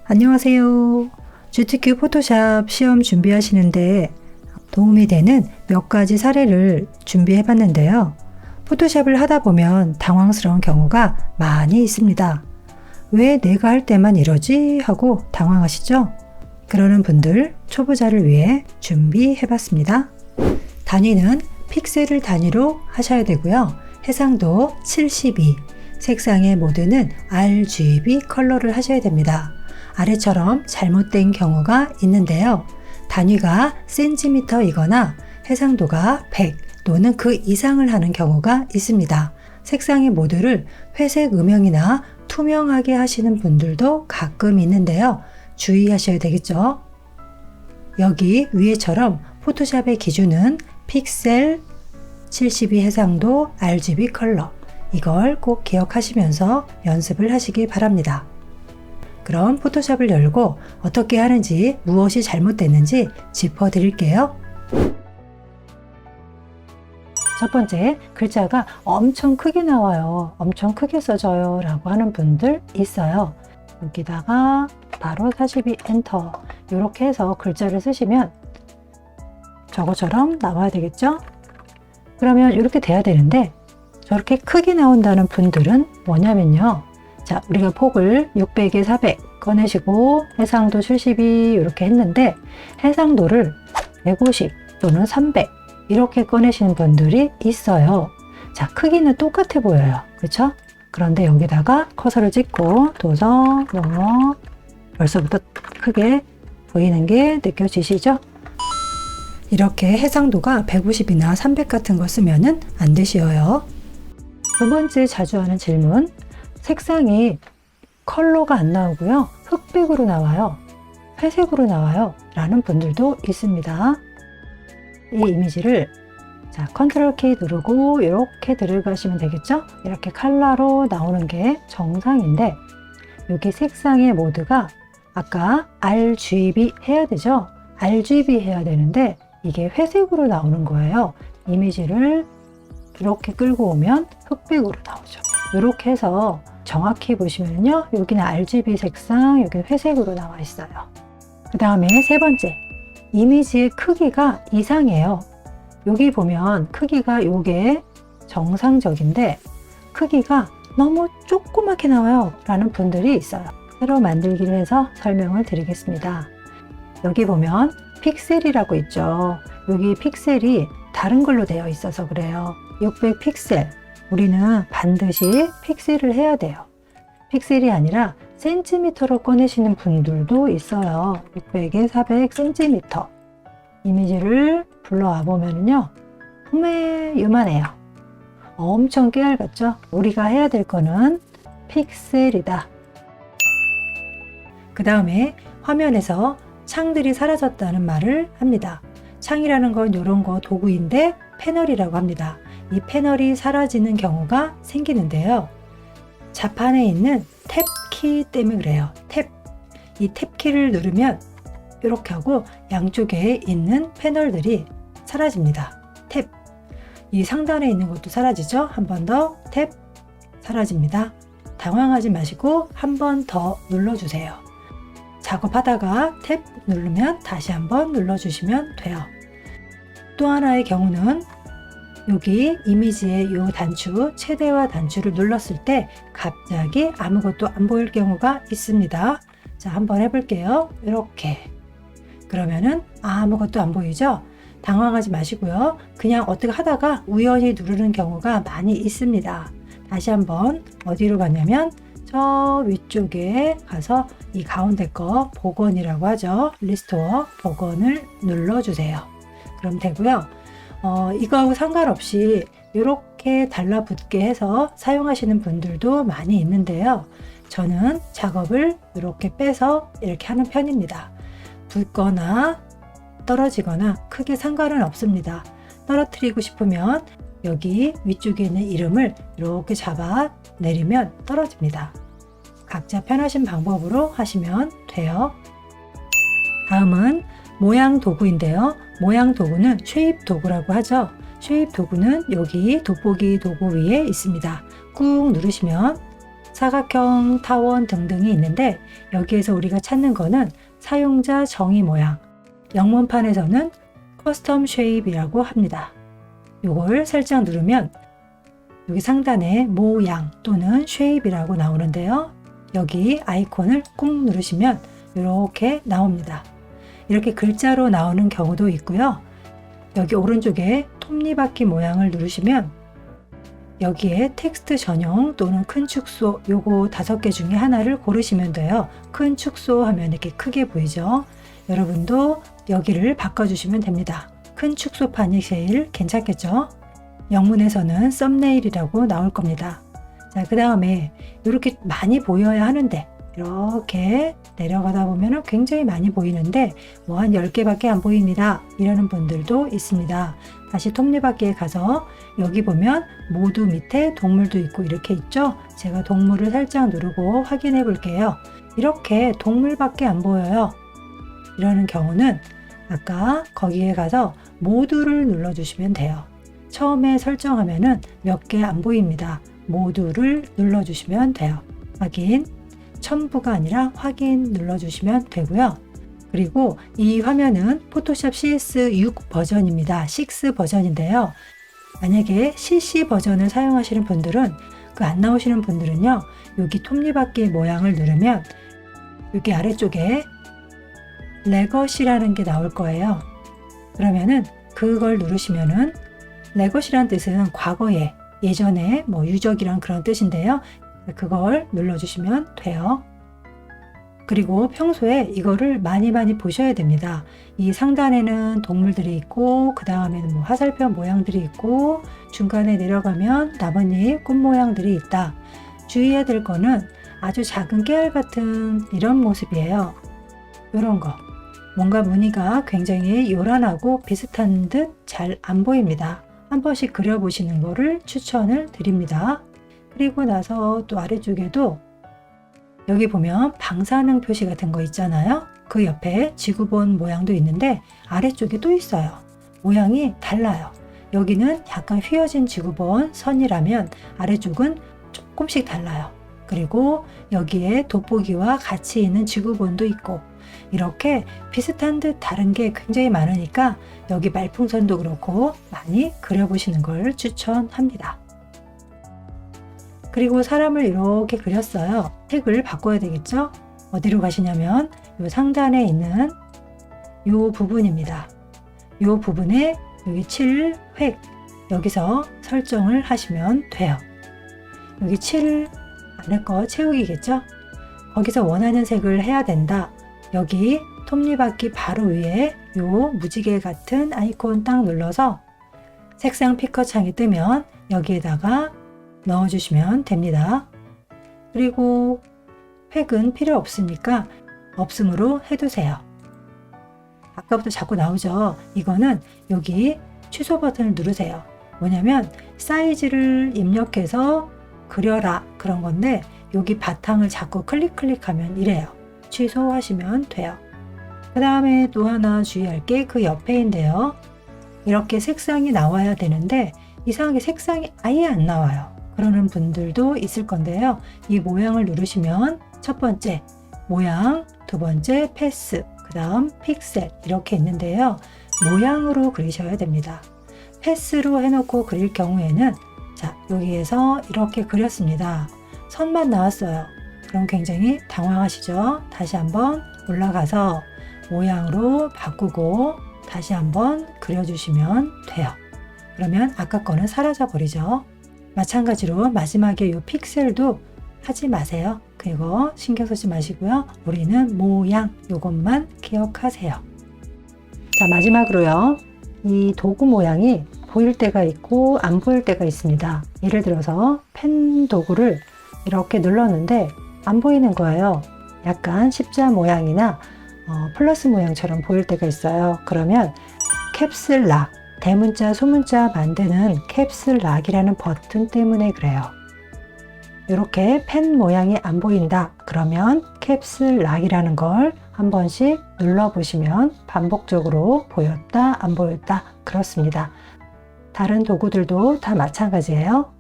안녕하세요. GTQ 포토샵 시험 준비하시는데 도움이 되는 몇 가지 사례를 준비해 봤는데요. 포토샵을 하다 보면 당황스러운 경우가 많이 있습니다. 왜 내가 할 때만 이러지? 하고 당황하시죠? 그러는 분들, 초보자를 위해 준비해 봤습니다. 단위는 픽셀을 단위로 하셔야 되고요. 해상도 72, 색상의 모드는 RGB 컬러를 하셔야 됩니다. 아래처럼 잘못된 경우가 있는데요. 단위가 센티미터이거나 해상도가 100 또는 그 이상을 하는 경우가 있습니다. 색상의 모드를 회색 음영이나 투명하게 하시는 분들도 가끔 있는데요. 주의하셔야 되겠죠. 여기 위에처럼 포토샵의 기준은 픽셀 72 해상도 RGB 컬러, 이걸 꼭 기억하시면서 연습을 하시기 바랍니다. 그럼 포토샵을 열고 어떻게 하는지, 무엇이 잘못됐는지 짚어드릴게요. 첫 번째, 글자가 엄청 크게 나와요. 엄청 크게 써져요 라고 하는 분들 있어요. 여기다가 바로 42 엔터 이렇게 해서 글자를 쓰시면 저거처럼 나와야 되겠죠? 그러면 이렇게 돼야 되는데 저렇게 크게 나온다는 분들은 뭐냐면요. 자, 우리가 폭을 600에 400 꺼내시고 해상도 72 이렇게 했는데 해상도를 150 또는 300 이렇게 꺼내시는 분들이 있어요. 자, 크기는 똑같아 보여요. 그렇죠? 그런데 여기다가 커서를 찍고 도서 벌써부터 크게 보이는 게 느껴지시죠? 이렇게 해상도가 150이나 300 같은 거 쓰면은 안 되시어요. 두 번째 자주 하는 질문, 색상이 컬러가 안 나오고요. 흑백으로 나와요. 회색으로 나와요. 라는 분들도 있습니다. 이 이미지를 컨트롤 K 누르고 이렇게 들어가시면 되겠죠? 이렇게 컬러로 나오는 게 정상인데 여기 색상의 모드가 아까 RGB 해야 되죠? RGB 해야 되는데 이게 회색으로 나오는 거예요. 이미지를 이렇게 끌고 오면 흑백으로 나오죠. 이렇게 해서 정확히 보시면요. 여기는 RGB 색상, 여기 회색으로 나와 있어요. 그 다음에 세 번째, 이미지의 크기가 이상해요. 여기 보면 크기가 요게 정상적인데 크기가 너무 조그맣게 나와요 라는 분들이 있어요. 새로 만들기를 해서 설명을 드리겠습니다. 여기 보면 픽셀이라고 있죠. 여기 픽셀이 다른 걸로 되어 있어서 그래요. 600 픽셀, 우리는 반드시 픽셀을 해야 돼요. 픽셀이 아니라 센티미터로 꺼내시는 분들도 있어요. 600에 400 센티미터. 이미지를 불러와 보면요. 정말 요만해요. 엄청 깨알 같죠? 우리가 해야 될 거는 픽셀이다. 그 다음에 화면에서 창들이 사라졌다는 말을 합니다. 창이라는 건 이런 거 도구인데 패널이라고 합니다. 이 패널이 사라지는 경우가 생기는데요. 자판에 있는 탭키 때문에 그래요. 이 탭키를 누르면 이렇게 하고 양쪽에 있는 패널들이 사라집니다. 탭. 이 상단에 있는 것도 사라지죠? 한 번 더 탭. 사라집니다. 당황하지 마시고 한 번 더 눌러주세요. 작업하다가 탭 누르면 다시 한번 눌러주시면 돼요. 또 하나의 경우는 여기 이미지의 이 단추, 최대화 단추를 눌렀을 때 갑자기 아무것도 안 보일 경우가 있습니다. 자, 한번 해볼게요. 이렇게. 그러면은 아무것도 안 보이죠? 당황하지 마시고요. 그냥 어떻게 하다가 우연히 누르는 경우가 많이 있습니다. 다시 한번 어디로 가냐면 저 위쪽에 가서 이 가운데 거 복원이라고 하죠. 리스토어 복원을 눌러주세요. 그럼 되고요. 이거하고 상관없이 이렇게 달라붙게 해서 사용하시는 분들도 많이 있는데요. 저는 작업을 이렇게 빼서 이렇게 하는 편입니다. 붙거나 떨어지거나 크게 상관은 없습니다. 떨어뜨리고 싶으면 여기 위쪽에 있는 이름을 이렇게 잡아 내리면 떨어집니다. 각자 편하신 방법으로 하시면 돼요. 다음은 모양 도구인데요. 모양 도구는 쉐입 도구라고 하죠. 쉐입 도구는 여기 돋보기 도구 위에 있습니다. 꾹 누르시면 사각형, 타원 등등이 있는데 여기에서 우리가 찾는 거는 사용자 정의 모양, 영문판에서는 커스텀 쉐입이라고 합니다. 이걸 살짝 누르면 여기 상단에 모양 또는 쉐입이라고 나오는데요. 여기 아이콘을 꾹 누르시면 이렇게 나옵니다. 이렇게 글자로 나오는 경우도 있고요. 여기 오른쪽에 톱니바퀴 모양을 누르시면 여기에 텍스트 전용 또는 큰 축소 요거 5개 중에 하나를 고르시면 돼요. 큰 축소 하면 이렇게 크게 보이죠. 여러분도 여기를 바꿔주시면 됩니다. 큰 축소판이 제일 괜찮겠죠. 영문에서는 썸네일이라고 나올 겁니다. 자, 그 다음에 이렇게 많이 보여야 하는데 이렇게 내려가다 보면 굉장히 많이 보이는데 뭐 한 10개밖에 안 보입니다 이러는 분들도 있습니다. 다시 톱니바퀴에 가서 여기 보면 모두 밑에 동물도 있고 이렇게 있죠. 제가 동물을 살짝 누르고 확인해 볼게요. 이렇게 동물밖에 안 보여요. 이러는 경우는 아까 거기에 가서 모두를 눌러주시면 돼요. 처음에 설정하면은 몇 개 안 보입니다. 모두를 눌러주시면 돼요. 확인, 첨부가 아니라 확인 눌러주시면 되고요. 그리고 이 화면은 포토샵 CS6 버전입니다. 6 버전인데요. 만약에 CC 버전을 사용하시는 분들은 그 안 나오시는 분들은요. 여기 톱니바퀴 모양을 누르면 여기 아래쪽에 레거시라는 게 나올 거예요. 그러면은 그걸 누르시면은 레거시란 뜻은 과거에 예전에 뭐 유적이란 그런 뜻인데요. 그걸 눌러주시면 돼요. 그리고 평소에 이거를 많이 보셔야 됩니다. 이 상단에는 동물들이 있고 그 다음에는 뭐 화살표 모양들이 있고 중간에 내려가면 나뭇잎 꽃 모양들이 있다. 주의해야 될 거는 아주 작은 깨알 같은 이런 모습이에요. 이런 거 뭔가 무늬가 굉장히 요란하고 비슷한 듯 잘 안 보입니다. 한 번씩 그려보시는 거를 추천을 드립니다. 그리고 나서 또 아래쪽에도 여기 보면 방사능 표시 같은 거 있잖아요. 그 옆에 지구본 모양도 있는데 아래쪽에 또 있어요. 모양이 달라요. 여기는 약간 휘어진 지구본 선이라면 아래쪽은 조금씩 달라요. 그리고 여기에 돋보기와 같이 있는 지구본도 있고 이렇게 비슷한 듯 다른 게 굉장히 많으니까 여기 말풍선도 그렇고 많이 그려보시는 걸 추천합니다. 그리고 사람을 이렇게 그렸어요. 색을 바꿔야 되겠죠? 어디로 가시냐면 이 상단에 있는 이 부분입니다. 이 부분에 여기 7획 여기서 설정을 하시면 돼요. 여기 7 안에 거 채우기겠죠? 거기서 원하는 색을 해야 된다. 여기 톱니바퀴 바로 위에 이 무지개 같은 아이콘 딱 눌러서 색상 피커 창이 뜨면 여기에다가 넣어주시면 됩니다. 그리고 획은 필요 없으니까 없음으로 해두세요. 아까부터 자꾸 나오죠. 이거는 여기 취소 버튼을 누르세요. 뭐냐면 사이즈를 입력해서 그려라 그런 건데 여기 바탕을 자꾸 클릭하면 이래요. 취소하시면 돼요. 그 다음에 또 하나 주의할 게 그 옆에인데요. 이렇게 색상이 나와야 되는데 이상하게 색상이 아예 안 나와요. 그러는 분들도 있을 건데요. 이 모양을 누르시면 첫 번째 모양, 두 번째 패스, 그 다음 픽셀 이렇게 있는데요. 모양으로 그리셔야 됩니다. 패스로 해놓고 그릴 경우에는 자 여기에서 이렇게 그렸습니다. 선만 나왔어요. 그럼 굉장히 당황하시죠? 다시 한번 올라가서 모양으로 바꾸고 다시 한번 그려주시면 돼요. 그러면 아까 거는 사라져 버리죠. 마찬가지로 마지막에 이 픽셀도 하지 마세요. 그거 신경 쓰지 마시고요. 우리는 모양 이것만 기억하세요. 자 마지막으로요. 이 도구 모양이 보일 때가 있고 안 보일 때가 있습니다. 예를 들어서 펜 도구를 이렇게 눌렀는데 안 보이는 거예요. 약간 십자 모양이나 플러스 모양처럼 보일 때가 있어요. 그러면 캡슐락 대문자 소문자 만드는 캡슐락이라는 버튼 때문에 그래요. 이렇게 펜 모양이 안 보인다 그러면 캡슐락이라는 걸 한 번씩 눌러보시면 반복적으로 보였다 안 보였다 그렇습니다. 다른 도구들도 다 마찬가지예요.